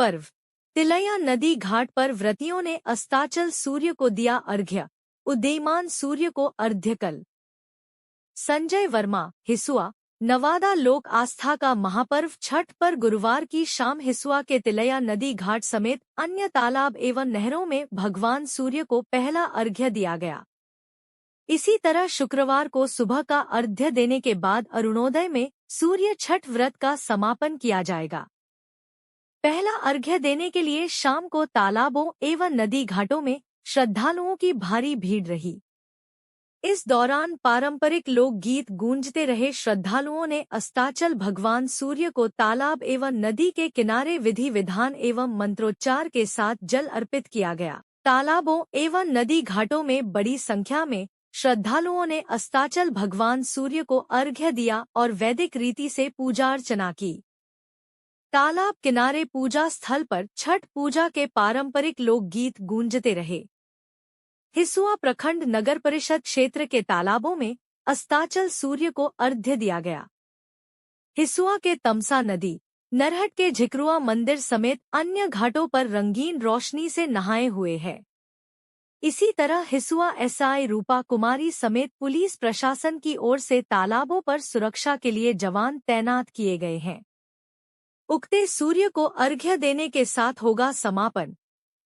पर्व। तिलैया नदी घाट पर व्रतियों ने अस्ताचल सूर्य को दिया अर्घ्य। उदीयमान सूर्य को अर्घ्य कल। संजय वर्मा, हिसुआ। नवादा लोक आस्था का महापर्व छठ पर गुरुवार की शाम हिसुआ के तिलैया नदी घाट समेत अन्य तालाब एवं नहरों में भगवान सूर्य को पहला अर्घ्य दिया गया। इसी तरह शुक्रवार को सुबह का अर्घ्य देने के बाद अरुणोदय में सूर्य छठ व्रत का समापन किया जाएगा। पहला अर्घ्य देने के लिए शाम को तालाबों एवं नदी घाटों में श्रद्धालुओं की भारी भीड़ रही। इस दौरान पारंपरिक लोकगीत गूंजते रहे। श्रद्धालुओं ने अस्ताचल भगवान सूर्य को तालाब एवं नदी के किनारे विधि विधान एवं मंत्रोच्चार के साथ जल अर्पित किया गया। तालाबों एवं नदी घाटों में बड़ी संख्या में श्रद्धालुओं ने अस्ताचल भगवान सूर्य को अर्घ्य दिया और वैदिक रीति से पूजा अर्चना की। तालाब किनारे पूजा स्थल पर छठ पूजा के पारंपरिक लोकगीत गूंजते रहे। हिसुआ प्रखंड नगर परिषद क्षेत्र के तालाबों में अस्ताचल सूर्य को अर्घ्य दिया गया। हिसुआ के तमसा नदी, नरहट के झिकरुआ मंदिर समेत अन्य घाटों पर रंगीन रोशनी से नहाए हुए हैं। इसी तरह हिसुआ एसआई रूपा कुमारी समेत पुलिस प्रशासन की ओर से तालाबों पर सुरक्षा के लिए जवान तैनात किए गए हैं। उगते सूर्य को अर्घ्य देने के साथ होगा समापन।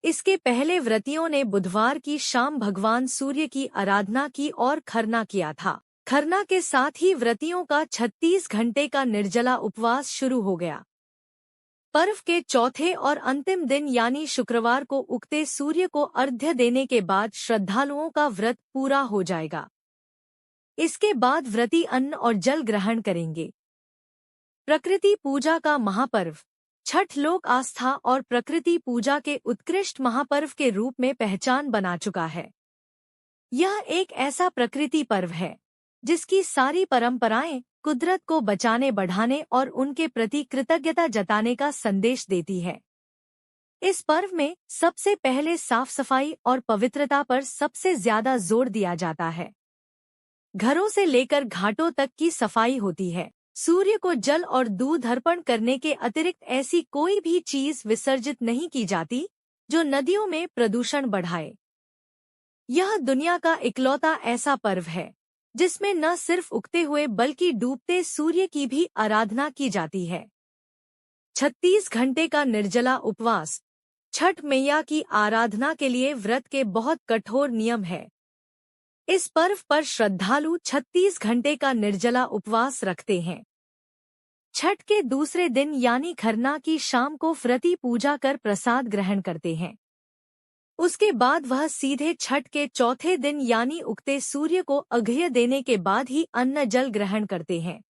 इसके पहले व्रतियों ने बुधवार की शाम भगवान सूर्य की आराधना की और खरना किया था। खरना के साथ ही व्रतियों का 36 घंटे का निर्जला उपवास शुरू हो गया। पर्व के चौथे और अंतिम दिन यानी शुक्रवार को उगते सूर्य को अर्घ्य देने के बाद श्रद्धालुओं का व्रत पूरा हो जाएगा। इसके बाद व्रती अन्न और जल ग्रहण करेंगे। प्रकृति पूजा का महापर्व। छठ लोक आस्था और प्रकृति पूजा के उत्कृष्ट महापर्व के रूप में पहचान बना चुका है। यह एक ऐसा प्रकृति पर्व है जिसकी सारी परंपराएं कुदरत को बचाने बढ़ाने और उनके प्रति कृतज्ञता जताने का संदेश देती है। इस पर्व में सबसे पहले साफ सफाई और पवित्रता पर सबसे ज्यादा जोर दिया जाता है। घरों से लेकर घाटों तक की सफाई होती है। सूर्य को जल और दूध अर्पण करने के अतिरिक्त ऐसी कोई भी चीज विसर्जित नहीं की जाती जो नदियों में प्रदूषण बढ़ाए। यह दुनिया का इकलौता ऐसा पर्व है जिसमें न सिर्फ उगते हुए बल्कि डूबते सूर्य की भी आराधना की जाती है। 36 घंटे का निर्जला उपवास। छठ मैया की आराधना के लिए व्रत के बहुत कठोर नियम है। इस पर्व पर श्रद्धालु 36 घंटे का निर्जला उपवास रखते हैं। छठ के दूसरे दिन यानी खरना की शाम को व्रती पूजा कर प्रसाद ग्रहण करते हैं। उसके बाद वह सीधे छठ के चौथे दिन यानी उगते सूर्य को अर्घ्य देने के बाद ही अन्न जल ग्रहण करते हैं।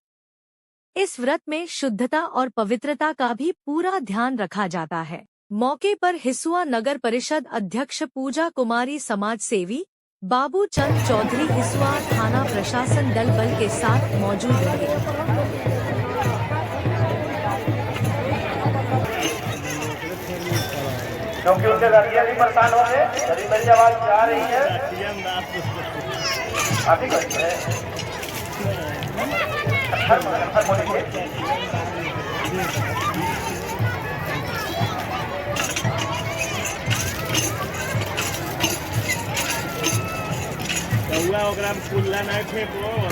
इस व्रत में शुद्धता और पवित्रता का भी पूरा ध्यान रखा जाता है। मौके पर हिसुआ नगर परिषद अध्यक्ष पूजा कुमारी, समाज सेवी बाबू चंद चौधरी, हिसुआ थाना प्रशासन दल बल के साथ मौजूद रहे। क्योंकि उनके लड़कियां भी परेशान हो गए। गरीब मेरी आवाज जा रही है। आप ही करते हैं। कुल्ला नहीं फेंको।